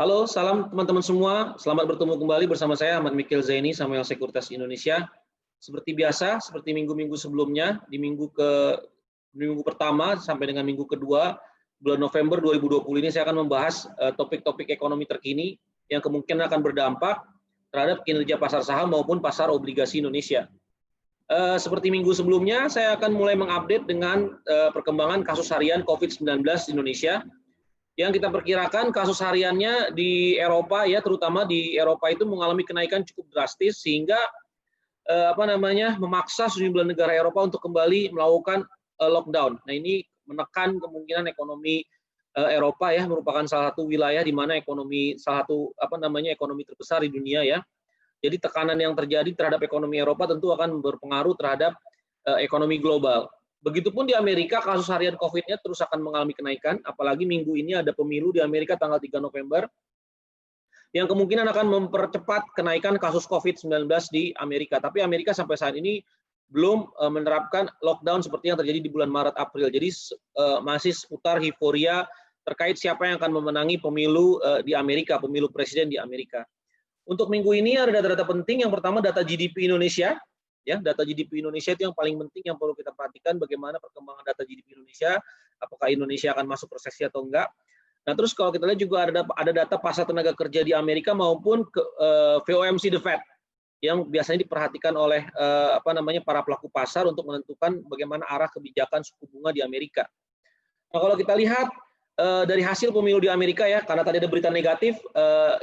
Halo, salam teman-teman semua. Selamat bertemu kembali bersama saya Ahmad Mikil Zaini, Samuel Sekuritas Indonesia. Seperti biasa, seperti minggu-minggu sebelumnya, di minggu pertama sampai dengan minggu kedua bulan November 2020 ini saya akan membahas topik-topik ekonomi terkini yang kemungkinan akan berdampak terhadap kinerja pasar saham maupun pasar obligasi Indonesia. Seperti minggu sebelumnya, saya akan mulai mengupdate dengan perkembangan kasus harian COVID-19 di Indonesia yang kita perkirakan kasus hariannya di Eropa ya, terutama di Eropa itu mengalami kenaikan cukup drastis sehingga memaksa sejumlah negara Eropa untuk kembali melakukan lockdown. Nah, ini menekan kemungkinan ekonomi Eropa ya, merupakan salah satu wilayah di mana ekonomi terbesar di dunia ya. Jadi tekanan yang terjadi terhadap ekonomi Eropa tentu akan berpengaruh terhadap ekonomi global. Begitupun di Amerika, kasus harian COVID-nya terus akan mengalami kenaikan, apalagi minggu ini ada pemilu di Amerika tanggal 3 November, yang kemungkinan akan mempercepat kenaikan kasus COVID-19 di Amerika. Tapi Amerika sampai saat ini belum menerapkan lockdown seperti yang terjadi di bulan Maret-April. Jadi masih seputar euforia terkait siapa yang akan memenangi pemilu di Amerika, pemilu presiden di Amerika. Untuk minggu ini ada data-data penting. Yang pertama data GDP Indonesia. Ya, data GDP Indonesia itu yang paling penting yang perlu kita perhatikan bagaimana perkembangan data GDP Indonesia, apakah Indonesia akan masuk resesi atau enggak. Nah, terus kalau kita lihat juga ada data pasar tenaga kerja di Amerika maupun FOMC The Fed yang biasanya diperhatikan oleh para pelaku pasar untuk menentukan bagaimana arah kebijakan suku bunga di Amerika. Nah, kalau kita lihat dari hasil pemilu di Amerika ya, karena tadi ada berita negatif,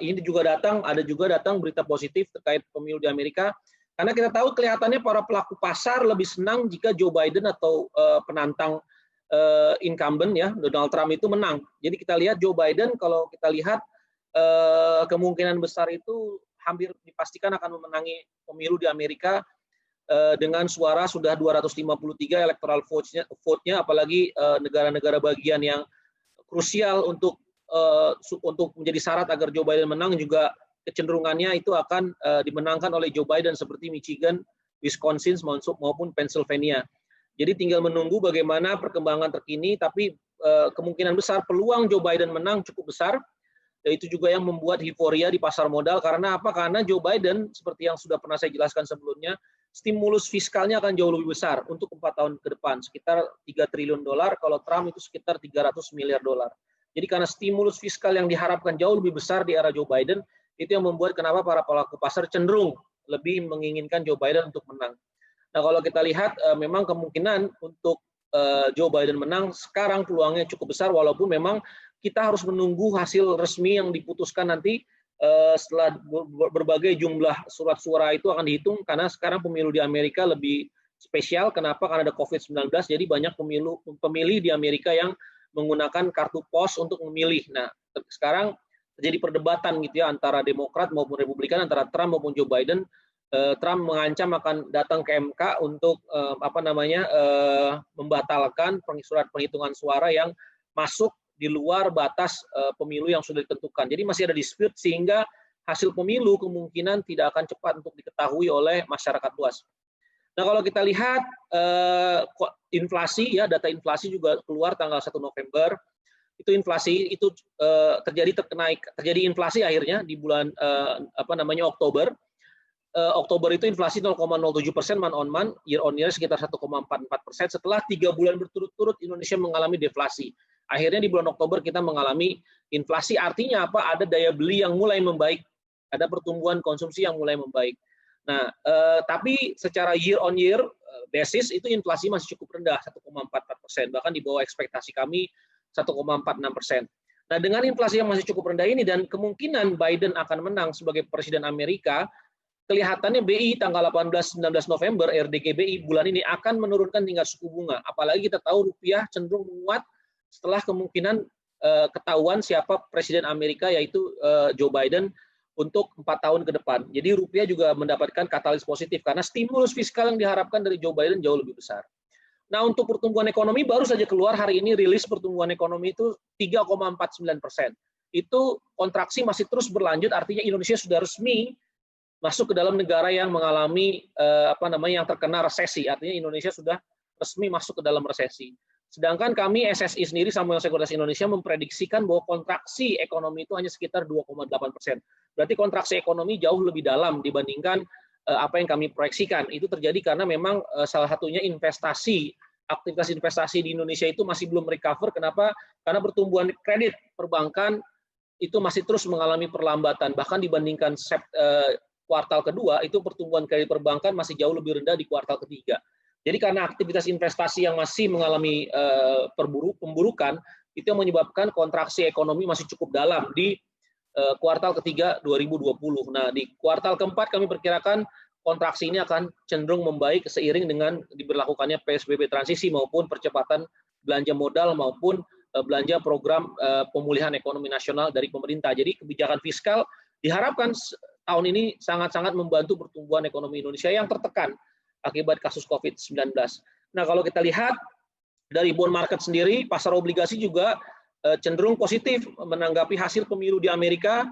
ini juga ada juga datang berita positif terkait pemilu di Amerika. Karena kita tahu kelihatannya para pelaku pasar lebih senang jika Joe Biden atau penantang incumbent ya Donald Trump itu menang. Jadi kita lihat Joe Biden kalau kita lihat kemungkinan besar itu hampir dipastikan akan memenangi pemilu di Amerika dengan suara sudah 253 electoral vote-nya, apalagi negara-negara bagian yang krusial untuk menjadi syarat agar Joe Biden menang juga kecenderungannya itu akan dimenangkan oleh Joe Biden seperti Michigan, Wisconsin maupun Pennsylvania. Jadi tinggal menunggu bagaimana perkembangan terkini, tapi kemungkinan besar peluang Joe Biden menang cukup besar. Dan itu juga yang membuat euforia di pasar modal. Karena apa? Karena Joe Biden seperti yang sudah pernah saya jelaskan sebelumnya, stimulus fiskalnya akan jauh lebih besar untuk 4 tahun ke depan, sekitar 3 triliun dolar. Kalau Trump itu sekitar 300 miliar dolar. Jadi karena stimulus fiskal yang diharapkan jauh lebih besar di era Joe Biden, itu yang membuat kenapa para pelaku pasar cenderung lebih menginginkan Joe Biden untuk menang. Nah, kalau kita lihat memang kemungkinan untuk Joe Biden menang sekarang peluangnya cukup besar, walaupun memang kita harus menunggu hasil resmi yang diputuskan nanti setelah berbagai jumlah surat suara itu akan dihitung, karena sekarang pemilu di Amerika lebih spesial. Kenapa? Karena ada COVID-19, jadi banyak pemilih di Amerika yang menggunakan kartu pos untuk memilih. Nah, sekarang terjadi perdebatan gitu ya antara Demokrat maupun Republikan, antara Trump maupun Joe Biden. Trump mengancam akan datang ke MK untuk membatalkan surat penghitungan suara yang masuk di luar batas pemilu yang sudah ditentukan. Jadi masih ada dispute sehingga hasil pemilu kemungkinan tidak akan cepat untuk diketahui oleh masyarakat luas. Nah, kalau kita lihat inflasi ya, data inflasi juga keluar tanggal 1 November. Itu inflasi itu terjadi inflasi akhirnya di bulan Oktober. Oktober itu inflasi 0,07% month on month, year on year sekitar 1,44%. Setelah 3 bulan berturut-turut Indonesia mengalami deflasi. Akhirnya di bulan Oktober kita mengalami inflasi, artinya apa? Ada daya beli yang mulai membaik, ada pertumbuhan konsumsi yang mulai membaik. Nah, tapi secara year on year basis itu inflasi masih cukup rendah, 1,44%, bahkan di bawah ekspektasi kami 1,46%. Nah, dengan inflasi yang masih cukup rendah ini dan kemungkinan Biden akan menang sebagai presiden Amerika, kelihatannya BI tanggal 18-19 November, RDG BI bulan ini akan menurunkan tingkat suku bunga. Apalagi kita tahu rupiah cenderung menguat setelah kemungkinan ketahuan siapa presiden Amerika, yaitu Joe Biden, untuk 4 tahun ke depan. Jadi rupiah juga mendapatkan katalis positif karena stimulus fiskal yang diharapkan dari Joe Biden jauh lebih besar. Nah, untuk pertumbuhan ekonomi baru saja keluar hari ini, rilis pertumbuhan ekonomi itu 3,49%. Itu kontraksi masih terus berlanjut, artinya Indonesia sudah resmi masuk ke dalam negara yang mengalami yang terkena resesi. Artinya Indonesia sudah resmi masuk ke dalam resesi. Sedangkan kami SSI sendiri, Saham Sekuritas Indonesia, memprediksikan bahwa kontraksi ekonomi itu hanya sekitar 2,8%. Berarti kontraksi ekonomi jauh lebih dalam dibandingkan apa yang kami proyeksikan. Itu terjadi karena memang salah satunya aktivitas investasi di Indonesia itu masih belum recover. Kenapa? Karena pertumbuhan kredit perbankan itu masih terus mengalami perlambatan. Bahkan dibandingkan kuartal kedua, itu pertumbuhan kredit perbankan masih jauh lebih rendah di kuartal ketiga. Jadi karena aktivitas investasi yang masih mengalami pemburukan, itu yang menyebabkan kontraksi ekonomi masih cukup dalam di kuartal ketiga 2020. Nah, di kuartal keempat kami perkirakan kontraksi ini akan cenderung membaik seiring dengan diberlakukannya PSBB transisi maupun percepatan belanja modal maupun belanja program pemulihan ekonomi nasional dari pemerintah. Jadi kebijakan fiskal diharapkan tahun ini sangat-sangat membantu pertumbuhan ekonomi Indonesia yang tertekan akibat kasus COVID-19. Nah, kalau kita lihat dari bond market sendiri, pasar obligasi juga cenderung positif menanggapi hasil pemilu di Amerika,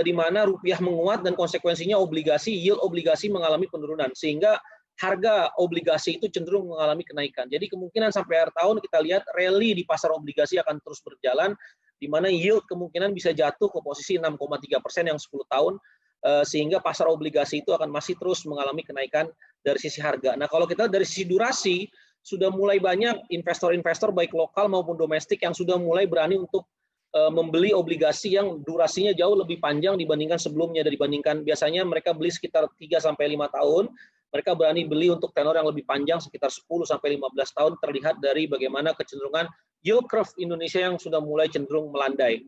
di mana rupiah menguat dan konsekuensinya yield obligasi mengalami penurunan, sehingga harga obligasi itu cenderung mengalami kenaikan. Jadi kemungkinan sampai akhir tahun kita lihat rally di pasar obligasi akan terus berjalan, di mana yield kemungkinan bisa jatuh ke posisi 6,3% yang 10 tahun, sehingga pasar obligasi itu akan masih terus mengalami kenaikan dari sisi harga. Nah, kalau kita dari sisi durasi, sudah mulai banyak investor-investor baik lokal maupun domestik yang sudah mulai berani untuk membeli obligasi yang durasinya jauh lebih panjang dibandingkan sebelumnya. Dibandingkan biasanya mereka beli sekitar 3-5 tahun, mereka berani beli untuk tenor yang lebih panjang sekitar 10-15 tahun, terlihat dari bagaimana kecenderungan yield curve Indonesia yang sudah mulai cenderung melandai.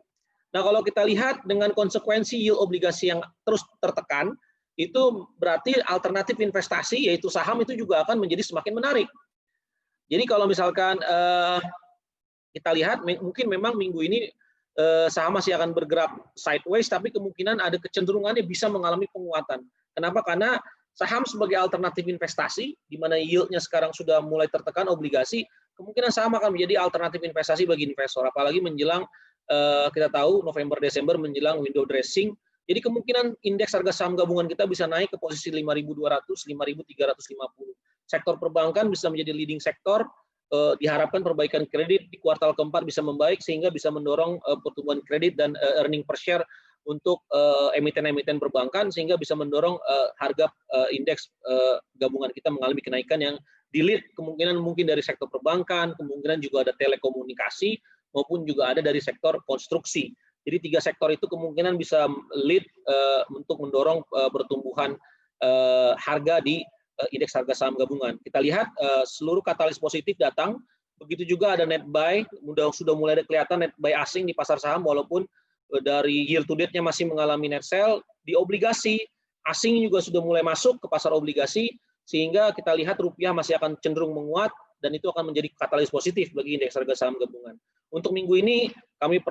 Nah, kalau kita lihat dengan konsekuensi yield obligasi yang terus tertekan, itu berarti alternatif investasi yaitu saham itu juga akan menjadi semakin menarik. Jadi kalau misalkan kita lihat mungkin memang minggu ini saham masih akan bergerak sideways, tapi kemungkinan ada kecenderungannya bisa mengalami penguatan. Kenapa? Karena saham sebagai alternatif investasi, di mana yieldnya sekarang sudah mulai tertekan obligasi, kemungkinan saham akan menjadi alternatif investasi bagi investor. Apalagi menjelang kita tahu November-Desember menjelang window dressing, jadi kemungkinan indeks harga saham gabungan kita bisa naik ke posisi 5.200, 5.350. Sektor perbankan bisa menjadi leading sektor, diharapkan perbaikan kredit di kuartal keempat bisa membaik sehingga bisa mendorong pertumbuhan kredit dan earning per share untuk emiten-emiten perbankan sehingga bisa mendorong harga indeks gabungan kita mengalami kenaikan yang di-lead kemungkinan mungkin dari sektor perbankan, kemungkinan juga ada telekomunikasi maupun juga ada dari sektor konstruksi. Jadi 3 sektor itu kemungkinan bisa lead untuk mendorong pertumbuhan harga di indeks harga saham gabungan. Kita lihat seluruh katalis positif datang, begitu juga ada net buy, sudah mulai kelihatan net buy asing di pasar saham walaupun dari year to date-nya masih mengalami net sell. Di obligasi, asing juga sudah mulai masuk ke pasar obligasi, sehingga kita lihat rupiah masih akan cenderung menguat, dan itu akan menjadi katalis positif bagi indeks harga saham gabungan. Untuk minggu ini, kami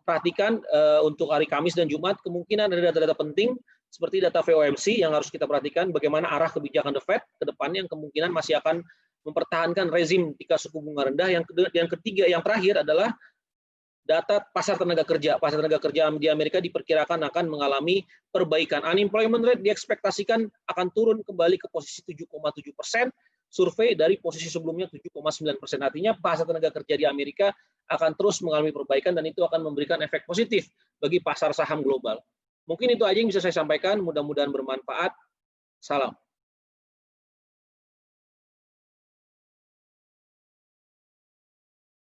perhatikan untuk hari Kamis dan Jumat, kemungkinan ada data-data penting, seperti data FOMC yang harus kita perhatikan, bagaimana arah kebijakan The Fed ke depannya yang kemungkinan masih akan mempertahankan rezim tingkat suku bunga rendah. Yang ketiga, yang terakhir adalah data pasar tenaga kerja. Pasar tenaga kerja di Amerika diperkirakan akan mengalami perbaikan. Unemployment rate diekspektasikan akan turun kembali ke posisi 7,7%, survei dari posisi sebelumnya 7,9%. Artinya pasar tenaga kerja di Amerika akan terus mengalami perbaikan dan itu akan memberikan efek positif bagi pasar saham global. Mungkin itu aja yang bisa saya sampaikan, mudah-mudahan bermanfaat. Salam.